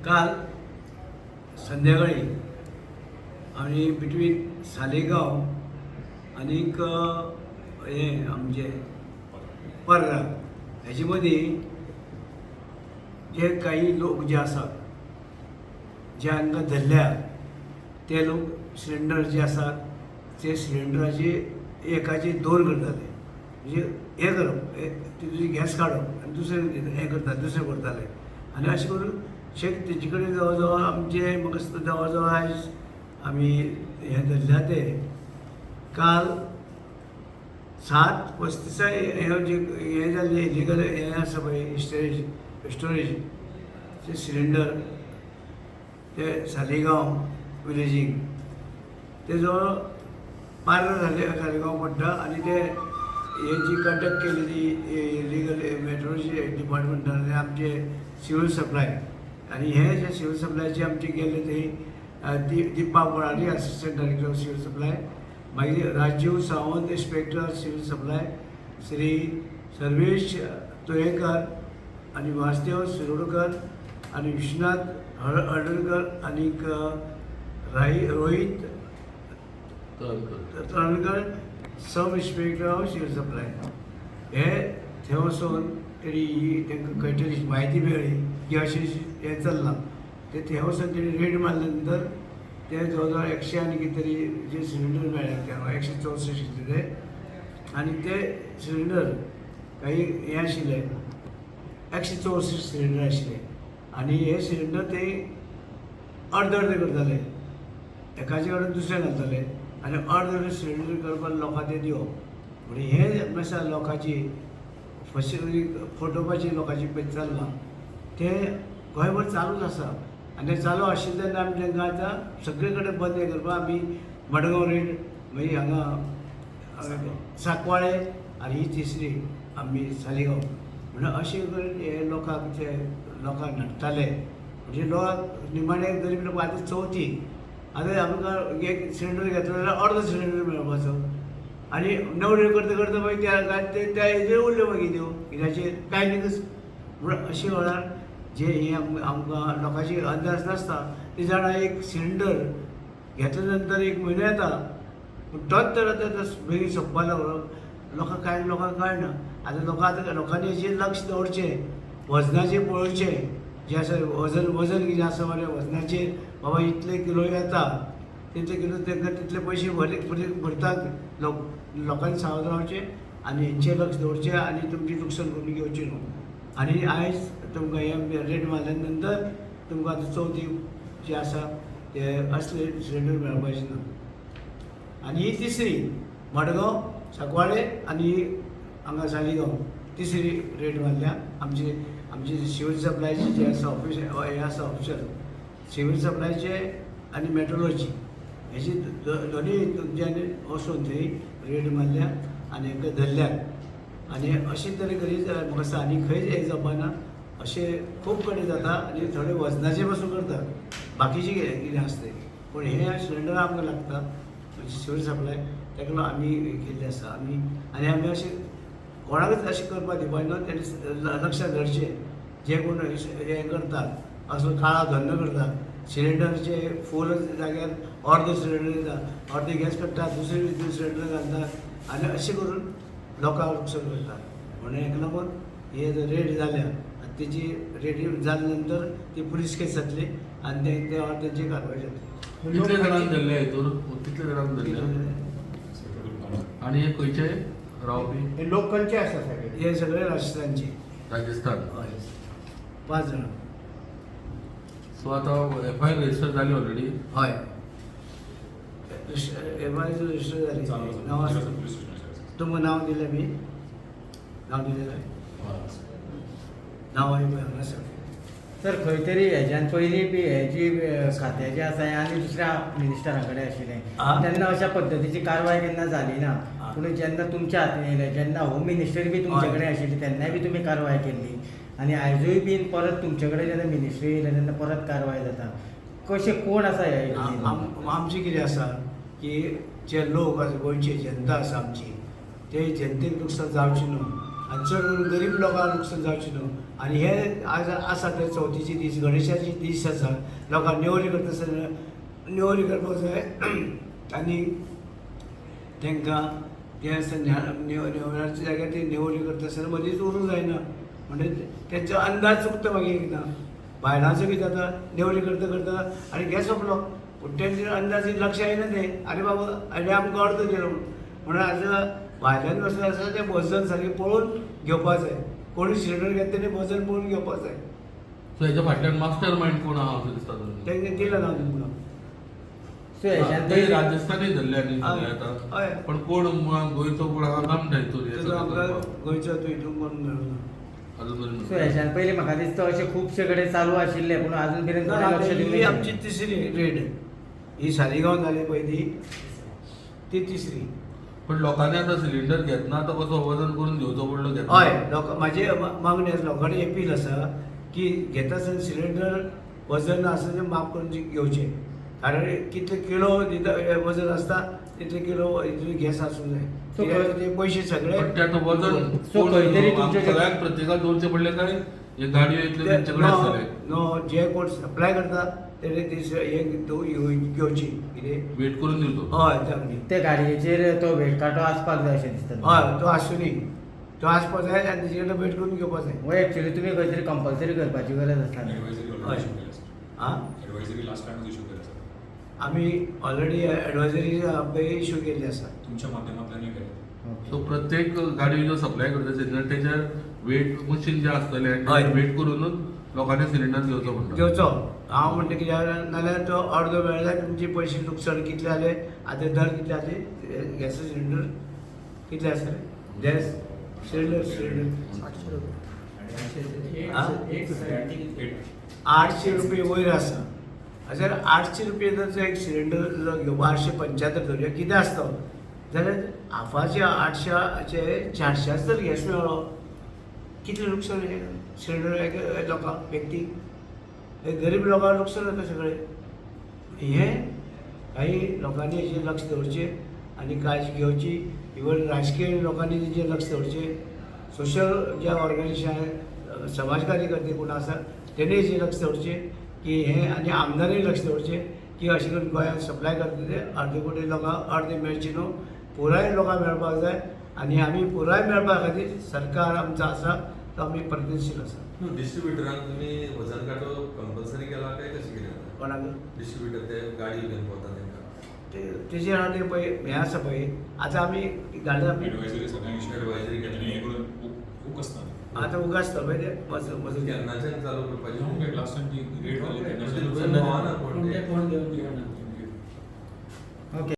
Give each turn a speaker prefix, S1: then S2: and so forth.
S1: काल संध्याकाळी आम्ही बिटवीन सालेगाव आणि हे आमचे पर्रा हेचे मदीं जे काही लोक जे आसात जे हांकां धरल्या ते लोक सिलिंडर जे आसात ते सिलिंडराचे एकाचे दोन करताले म्हणजे हे करप तुजी गॅस काडप आनी दुसरें हें करता दुसरें करताले आनी अशें करून तेंचे कडेन जवळ जवळ आमचे म्हाका दिसता जवळ जवळ आयज आमी हें धरल्या ते काल 7:35 हे जे हें जाल्लें इलिगल हें आसा पळय स्टोरेज ते सिलिंडर ते सालेगांव विलेजीक ते जवळ पार्ल सालेगांव पडटा आनी ते हे जी कंडक्ट केलेली इलिगल मेट्रोलॉजी डिपार्टमेंटान आमचे सिवील सप्लाय आनी हे जे सिवील सप्लायचे आमचे गेले ते Deepa Boradi assistant director of civil supply मागीर Rajiv Sawant inspector civil supply Shri Sarvesh Toyekar आनी वासदेव शिरोडकर आनी विश्वनाथ हळदणकर आनीक Rohit Talankar sub inspector of civil supply हे थंय वचून तेणी तांकां खंय तरी म्हायती मेळ्ळी की अशें हें चल्लां ते थंय वचून तेणी रेड मारल्या नंतर ते जवळ जवळ 100 आनी कितें तरी जे सिलिंडर मेळ्ळे तें 164 ते आनी ते सिलिंडर काही हें आशिल्ले 164 सिलिंडर आशिल्ले आनी हे सिलिंडर ते अर्द अर्द करताले एकाचे कडेन दुसरें घालताले आनी अर्द अर्द सिलिंडर करपाक लोकांक ते दिवप म्हणजे हे मॅसा लोकांची फटोवपाची लोकांची पळय चल्लां ते गोंयभर चालूच आसा आनी चालू आशिल्ले तेन्ना आमी तांकां आतां सगळे कडेन बंद करपाक आमी मडगांव रेड मागीर हांगा सांकवाळे आनी ही तिसरी आमी सालेगांव म्हणून अशें करून हे लोकांक ते लोकांक नडटाले म्हणजे लोक निमाणे गरीब लोक आतां चवथी आतां आमकां एक सिलिंडर घेतलो जाल्यार अर्दो सिलिंडर मेळपाचो आनी नवऱ्यो करता करता मागीर त्या हेजेर उरल्यो मागीर त्यो कित्याचेर कांय न्ही म्हणून अशे वेळार जे हे आमकां लोकांची अंदाज नासता ते जाणा एक सिलिंडर घेतल्या नंतर एक म्हयनो येता पूण तोच तर आतां बेगीन सोंपपाक लागलो लोकांक कळना आतां लोकांनी हेजेर लक्ष दवरचें वजनाचेर पळोवचें जें आसा वजन कितें आसा बरें वजनाचेर बाबा इतले किलो येता तितले किलो तांकां तितले पयशे भरतात लोकांनी सावध रावचें आनी हेंचेर लक्ष दवरचें आनी तुमची लुकसाण करून घेवची न्हू आनी आयज तुमकां हे रेट मारल्या नंतर तुमकां आतां चवथी जे आसा ते असले सिलिंडर मेळपाचे ना आनी ही तिसरी मडगांव सांकवाळे आनी हांगा सालिगांव तिसरी रेट मारल्या आमचे सिवील सप्लायचे जे आसा ऑफिस हे आसा ऑफिसर सिवील सप्लायचे आनी मेट्रोलॉजी हेची दोनी तुमच्यांनी वचून थंय रेड मारल्या आनी हांकां धरल्यात आनी अशें तरेन करीत जाल्यार म्हाका दिसता आनी खंयच हें जावपाना अशें खूब कडेन जाता आनी थोडे वजनाचे पासून करतात बाकीचे कितें आसता तें पूण हे सिलिंडर आमकां लागता म्हणजे सिवील सप्लाय ताका लागून आमी केल्ले आसा आनी आमी अशें कोणाकच अशें करपाक दिवपाना तेणी लक्षांत धरचें जे कोण हें करतात असो काळा धंदो करतात सिलिंडरचे फूल जाग्यार अर्दो सिलिंडर येता अर्दे गॅस काडटात दुसरे सिलिंडर घालतात आनी अशें करून लोकांक लुकसाण करतात म्हणून हेका लागून हे रेट जाल्या तेची रेट जाल्या नंतर ती पुलीस केस जातली आनी तेंची कारवाय जातली
S2: कितले जाणांक धरले हितून कितले जाणांक धरले आनी हे खंयचे रावपी
S1: हे लोकलचे आसा सगळे हे सगळे राजस्थानचे
S2: राजस्थान
S1: 5 जाणां
S2: सो आतां FIR रजिस्टर जाली ऑलरेडी
S1: हय FIR रजिस्टर जाली नांव तुमकां नांव दिलें मी नांव दिलें नांव हांगा आसा
S3: सर खंय तरी हेज्यान पयलीं बी हेजी खातें जें आसा हें आनी दुसऱ्या मिनिस्टरा कडेन आशिल्लें तेन्ना अशा पद्दतीची कारवाय केन्ना जाली ना पूण जेन्ना तुमच्या हातीन येयलें जेन्ना होम मिनिस्टर बी तुमचे कडेन आशिल्ली तेन्नाय बी तुमी कारवाय केल्ली आनी आयजूय बीन परत तुमचे कडेन जेन्ना मिनिस्ट्री येयले तेन्ना परत कारवाय जाता कशें कोण आसा हे
S1: आमचें कितें आसा की जे लोक आसा गोंयचे जनता आसा आमची ते जनतेक लुकसाण जावची न्हू आनी चड करून गरीब लोकांक नुकसान जावचें न्हू. आनी हे आज आसा ते चवथीचे दीस, गणेशाचे दीस आसा, लोकांक नेवरी करता आसतना नेवरी करपाक जाय आनी तांकां जें आसा नेवऱ्याच्या जाग्यार ती नेवरी करता आसतना मदींच उरूंक जायना. म्हणजे तेंचो अंदाज चुकता मागीर एकदां. बायलांचो कितें जाता, नेवरी करता करता आनी गॅस सोंपलो. पूण तेंचे अंदाज लक्ष येना तें, आरे बाबा आनी आमकां अर्द दिलो म्हणून आतां भायल्यान वचून आसा तें वजन सारकें पळोवन घेवपाक जाय. कोणी सिलिंडर घेता तेणी वजन पळोवन घेवपाक जाय.
S2: सो हेच्या फाटल्यान मास्टर मायंड कोण आहा असो दिसता तुमकां?
S1: तेंगे दिलं ना तुमकां.
S3: सो हेच्यान
S2: ते राजस्थानी धरले आनी
S1: हय.
S2: आतां
S1: हय.
S2: पण कोण गोंयचो कोण आहा काम
S1: तेजो आमकां गोंयचो हितून कोण मेळूं ना.
S3: सो हेच्यान पयलीं म्हाका दिसता अशें खुबशे कडेन चालू आशिल्ले पूण आजून मेरेन कोणें लक्ष
S1: ही
S3: दिवंक
S1: आमची तिसरी रेड. ही सालिगांव जाली पयली, ती तिसरी.
S2: पण लोकांनी आतां सिलिंडर घेतना तो कसो वजन करून घेवचो पडलो
S1: हय, लोक म्हाजी मागणी आसा, लोकांनी अपील आसा की घेता आसतना सिलिंडर वजन आसा तें माप करून घेवचें. कारण कितले किलो वजन आसता तितले किलो गॅस आसूंक जाय. कित्याक ते पयशे सगळे
S2: पण त्यात वजन
S3: सो
S2: कोण
S3: खंय तरी तुमचे जे-
S2: सगळ्याक प्रत्येकाक दवरचे पडले काय हे गाडयो येतल्यो तेंचे कडेन आसतले?
S1: नो जे कोण सप्लाय करता तेणे ती घेवची कितें
S2: वेट करून दिवचो.
S1: हय तांणी.
S3: ते गाडयेचेर तो वेटकाटो आसपाक जाय अशें दिसता.
S1: हय तो आसूं न्ही, तो आसपाक जाय आनी तेजे कडेन वेट करून घेवपाक जाय.
S3: हो एक्चुअली तुमी खंय तरी कंपल्सरी करपाची गरज आसा न्ही.
S1: हय. आं
S4: ॲडवायझरी लास्ट टायमच इश्यू केला सर.
S1: आमी ऑलरेडी एडवायजरी पळय इश्यू केल्ली आसा.
S4: तुमच्या माध्यमांतल्यानूय केलं.
S2: सो प्रत्येक गाडयो जो सप्लाय करता सिलिंडर तेचेर वेट मशीन जे आसतले
S1: हय.
S2: वेट करूनच लोकांनी सिलिंडर घेवचो म्हणटा.
S1: घेवचो. हांव म्हणटा कित्याक नाल्यार तो अर्दो मेळ्ळ्यार तुमचे पयशे लुकसाण कितले जाले, आतां दर कितले जाले गॅस सिलिंडर कितले आसा रे गॅस सिलिंडर आं? 800 रुपये वयर आसा. जर 800 रुपये जर एक सिलिंडर जर घेवपा 875 धरया कितें आसता जाल्यार हाफाचे 800चे 400 जर गॅस मेळ्ळो कितलें लुकसाण सिलिंडर लोकांक व्यक्तीक. गरीब लोकांक लुकसाण जाता सगळें. हें काही लोकांनी हेचेर लक्ष दवरचें आनी काळजी घेवची. इवन राजकीय लोकांनी तेचेर लक्ष दवरचें. सोशल जे ऑर्गनायजेशन समाज कार्यकर्ते कोण आसा तेणी हेचेर लक्ष दवरचें की हें आनी आमदारांनी लक्ष दवरचें की अशें करून गोंयांत सप्लाय करता ते अर्दे कोटी लोकांक अर्दे मेळचे न्हू, पुराय लोकांक मेळपाक जाय. आनी आमी पुराय मेळपा खातीर सरकार आमचो आसा तो आमी प्रयत्नशील आसा.
S5: डिस्ट्रीब्युटरांक तुम्ही वजन काटो कंपल्सरी केला काय कशी केली
S1: कोणाक
S5: डिस्ट्रीब्युटर ते गाडी घेऊन पोवता तांकां
S1: तेजेर हांव ते पळय हें आसा पळय आतां आमी घालता
S4: ॲडवायझरी सगळ्यांक इश्यू
S5: Advisory केली.
S4: आनी हें करून खूब आसता.
S1: आतां उगासता पळय ते वजन
S5: केन्नाच्यान चालू करपाची
S4: लास्ट टायम ती रेट जाली
S5: म्हणजे
S4: तेन्ना
S5: तुमचं भोवना कोण ते?
S3: ओके.